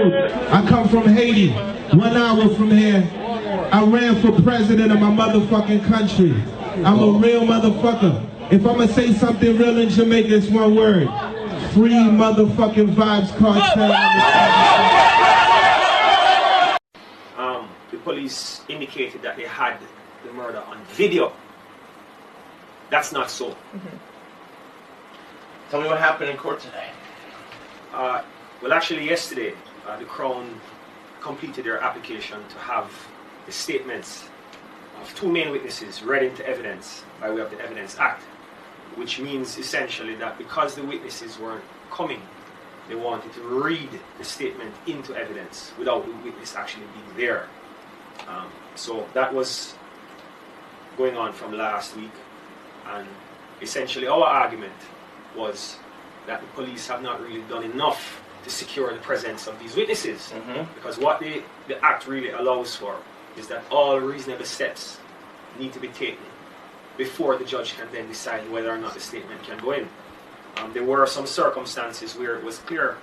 I come from Haiti, 1 hour from here. I ran for president of my motherfucking country. I'm a real motherfucker. If I'ma say something real in Jamaica, it's one word. Free motherfucking Vybz Kartel. The police indicated that they had the murder on video. That's not so. Tell me what happened in court today. Well, actually, yesterday, the Crown completed their application to have the statements of two main witnesses read into evidence by way of the Evidence Act, which means essentially that because the witnesses weren't coming, they wanted to read the statement into evidence without the witness actually being there. So that was going on from last week, and essentially our argument was that the police have not really done enough to secure the presence of these witnesses, because what the Act really allows for is that all reasonable steps need to be taken before the judge can then decide whether or not the statement can go in. There were some circumstances where it was clear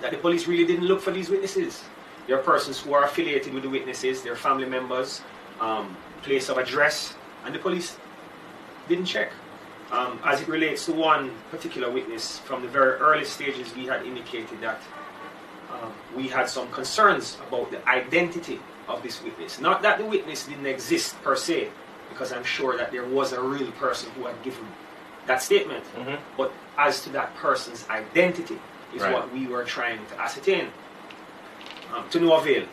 that the police really didn't look for these witnesses. There are persons who are affiliated with the witnesses, their family members, place of address, and the police didn't check. As it relates to one particular witness, from the very early stages we had indicated that we had some concerns about the identity of this witness. Not that the witness didn't exist per se, because I'm sure that there was a real person who had given that statement, but as to that person's identity is what we were trying to ascertain. To no avail.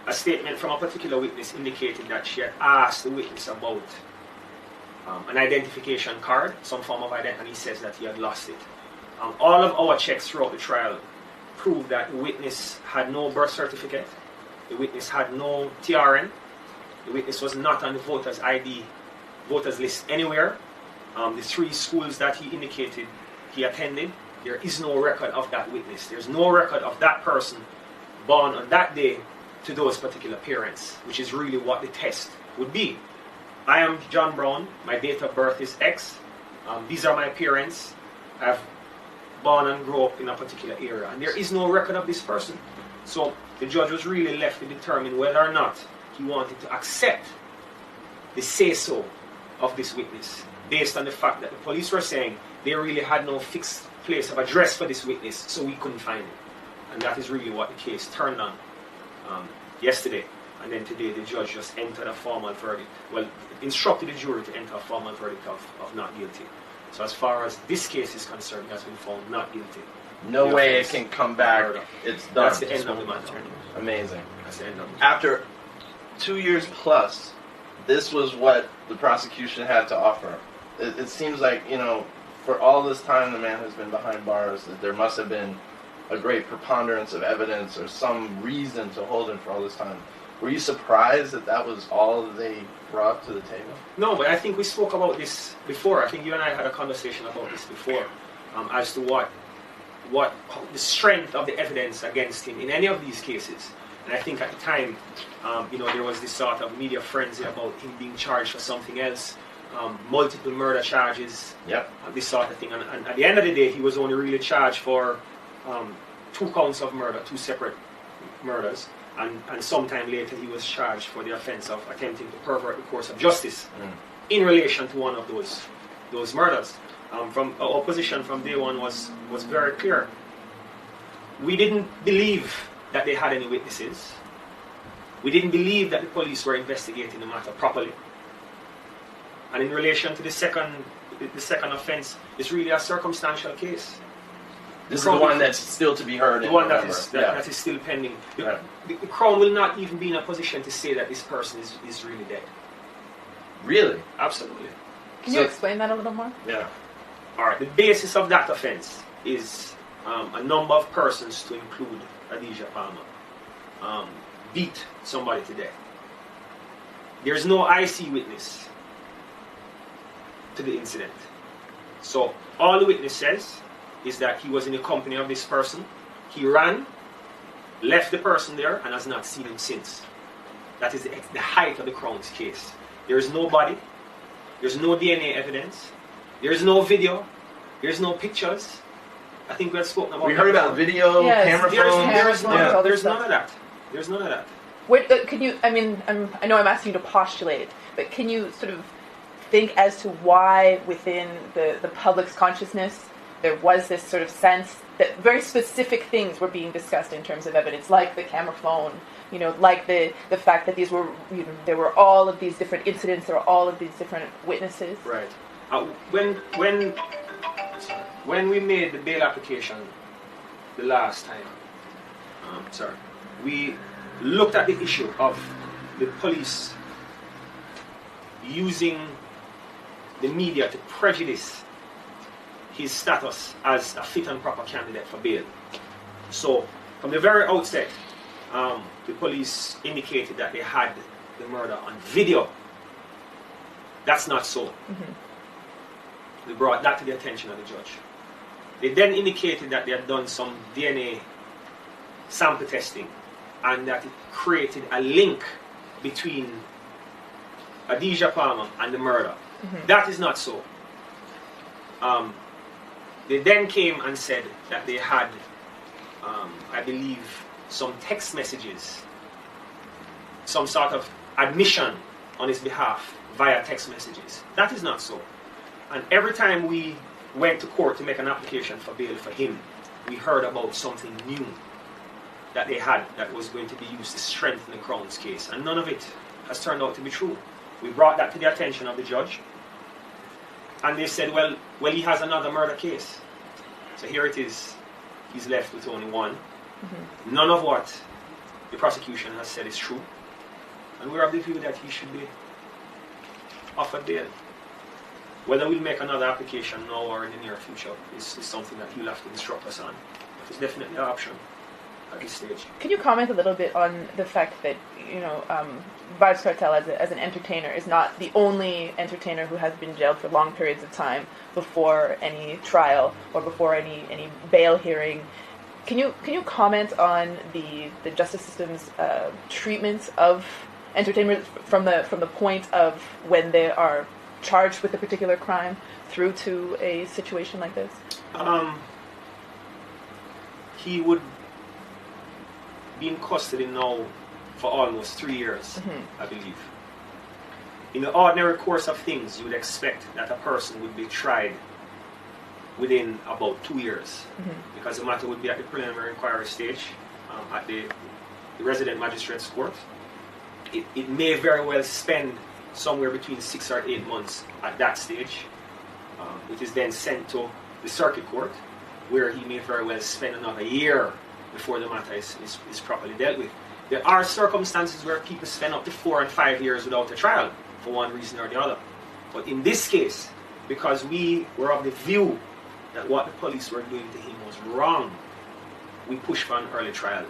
A statement from a particular witness indicated that she had asked the witness about an identification card, some form of identity, and he says that he had lost it. All of our checks throughout the trial proved that the witness had no birth certificate, the witness had no TRN, the witness was not on the voters list anywhere. The three schools that he indicated he attended, there is no record of that witness. There's no record of that person born on that day to those particular parents, which is really what the test would be. I am John Brown, my date of birth is X, these are my parents, I've born and grew up in a particular area, and there is no record of this person. So the judge was really left to determine whether or not he wanted to accept the say-so of this witness, based on the fact that the police were saying they really had no fixed place of address for this witness, so we couldn't find it. And that is really what the case turned on yesterday. And then today the judge just entered a formal verdict. Well, instructed the jury to enter a formal verdict of not guilty. So as far as this case is concerned, it has been found not guilty. No way it can come back. It's done. That's the end of the matter. Amazing. That's the end of it. After 2 years plus, this was what the prosecution had to offer. It seems like, you know, for all this time the man has been behind bars, that there must have been a great preponderance of evidence or some reason to hold him for all this time. Were you surprised that that was all they brought to the table? No, but I think we spoke about this before. I think you and I had a conversation about this before, as to what the strength of the evidence against him in any of these cases. And I think at the time, there was this sort of media frenzy about him being charged for something else, multiple murder charges, this sort of thing. And at the end of the day, he was only really charged for 2 counts of murder, 2 separate murders. And sometime later he was charged for the offense of attempting to pervert the course of justice in relation to one of those murders. From our position from day one was very clear. We didn't believe that they had any witnesses. We didn't believe that the police were investigating the matter properly. And in relation to the second offense, it's really a circumstantial case. This is the one that's still to be heard. The one that is still pending. The Crown will not even be in a position to say that this person is really dead. Really? Absolutely. Can you explain that a little more? Yeah. All right. The basis of that offense is a number of persons, to include Adidja Palmer, beat somebody to death. There's no IC witness to the incident. So all the witness says is that he was in the company of this person. He ran, left the person there, and has not seen him since. That is the height of the Crown's case. There is no body, there's no DNA evidence, there's no video, there's no pictures, I think we had spoken about We heard about video, Yes, camera there's phones. cameras, Yeah. all this There's stuff. none of that. There's none of that. Can you, I mean, I know I'm asking you to postulate, but can you sort of think as to why within the public's consciousness there was this sort of sense that very specific things were being discussed in terms of evidence, like the camera phone, you know, like the fact that these were, you know, there were all of these different incidents, there were all of these different witnesses. Right. When we made the bail application the last time, we looked at the issue of the police using the media to prejudice his status as a fit and proper candidate for bail. So, from the very outset, the police indicated that they had the murder on video. That's not so. Mm-hmm. They brought that to the attention of the judge. They then indicated that they had done some DNA sample testing and that it created a link between Adidja Palmer and the murder. Mm-hmm. That is not so. They then came and said that they had, I believe, some text messages, some sort of admission on his behalf via text messages. That is not so. And every time we went to court to make an application for bail for him, we heard about something new that they had that was going to be used to strengthen the Crown's case. And none of it has turned out to be true. We brought that to the attention of the judge. And they said, well, he has another murder case. So here it is. He's left with only one. Mm-hmm. None of what the prosecution has said is true. And we're of the view that he should be offered bail. Whether we'll make another application now or in the near future is something that he'll have to instruct us on. But it's definitely an option at this stage. Can you comment a little bit on the fact that, you know, Vybz Kartel as an entertainer is not the only entertainer who has been jailed for long periods of time before any trial or before any bail hearing? Can you comment on the justice system's treatment of entertainers from the point of when they are charged with a particular crime through to a situation like this? He would be in custody now for almost 3 years, mm-hmm. I believe. In the ordinary course of things, you would expect that a person would be tried within about 2 years, mm-hmm. because the matter would be at the preliminary inquiry stage at the resident magistrate's court. It may very well spend somewhere between 6 or 8 months at that stage. It is then sent to the circuit court, where he may very well spend another year before the matter is properly dealt with. There are circumstances where people spend up to 4 and 5 years without a trial, for one reason or the other. But in this case, because we were of the view that what the police were doing to him was wrong, we pushed for an early trial.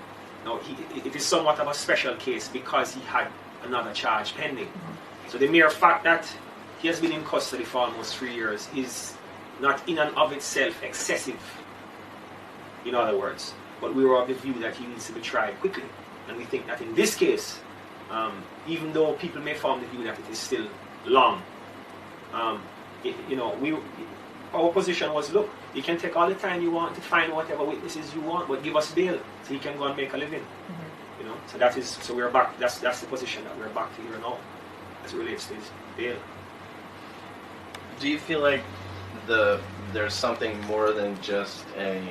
Now, it is somewhat of a special case because he had another charge pending. Mm-hmm. So the mere fact that he has been in custody for almost 3 years is not in and of itself excessive, in other words. But we were of the view that he needs to be tried quickly. And we think that in this case, even though people may form the view that it is still long, our position was, look, you can take all the time you want to find whatever witnesses you want, but give us bail so you can go and make a living. Mm-hmm. You know, so we're back. That's the position that we're back to here now, as it relates to this bail. Do you feel like there's something more than just a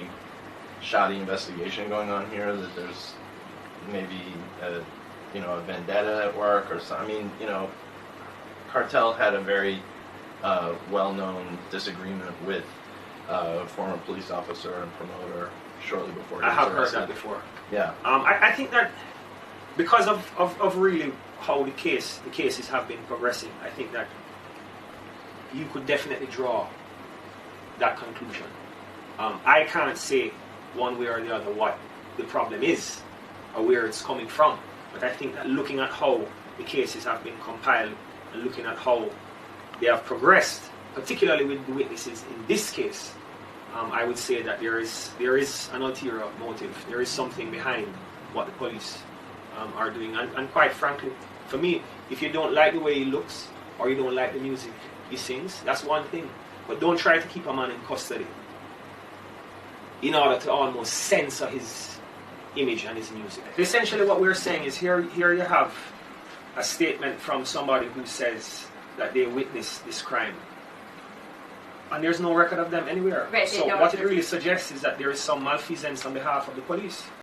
shoddy investigation going on here? That there's maybe a vendetta at work or something? I mean, Kartel had a very well-known disagreement with a former police officer and promoter shortly before he was I have arrested. heard that before. Yeah. I think that because of really how the cases have been progressing, I think that you could definitely draw that conclusion. I can't say one way or the other what the problem is or where it's coming from, but I think that looking at how the cases have been compiled and looking at how they have progressed, particularly with the witnesses in this case, I would say that there is an ulterior motive. There is something behind what the police are doing. And quite frankly, for me, if you don't like the way he looks or you don't like the music he sings, that's one thing. But don't try to keep a man in custody in order to almost censor his image and his music. Essentially what we're saying is here you have a statement from somebody who says that they witnessed this crime. And there's no record of them anywhere. Right, so what it really suggests is that there is some malfeasance on behalf of the police.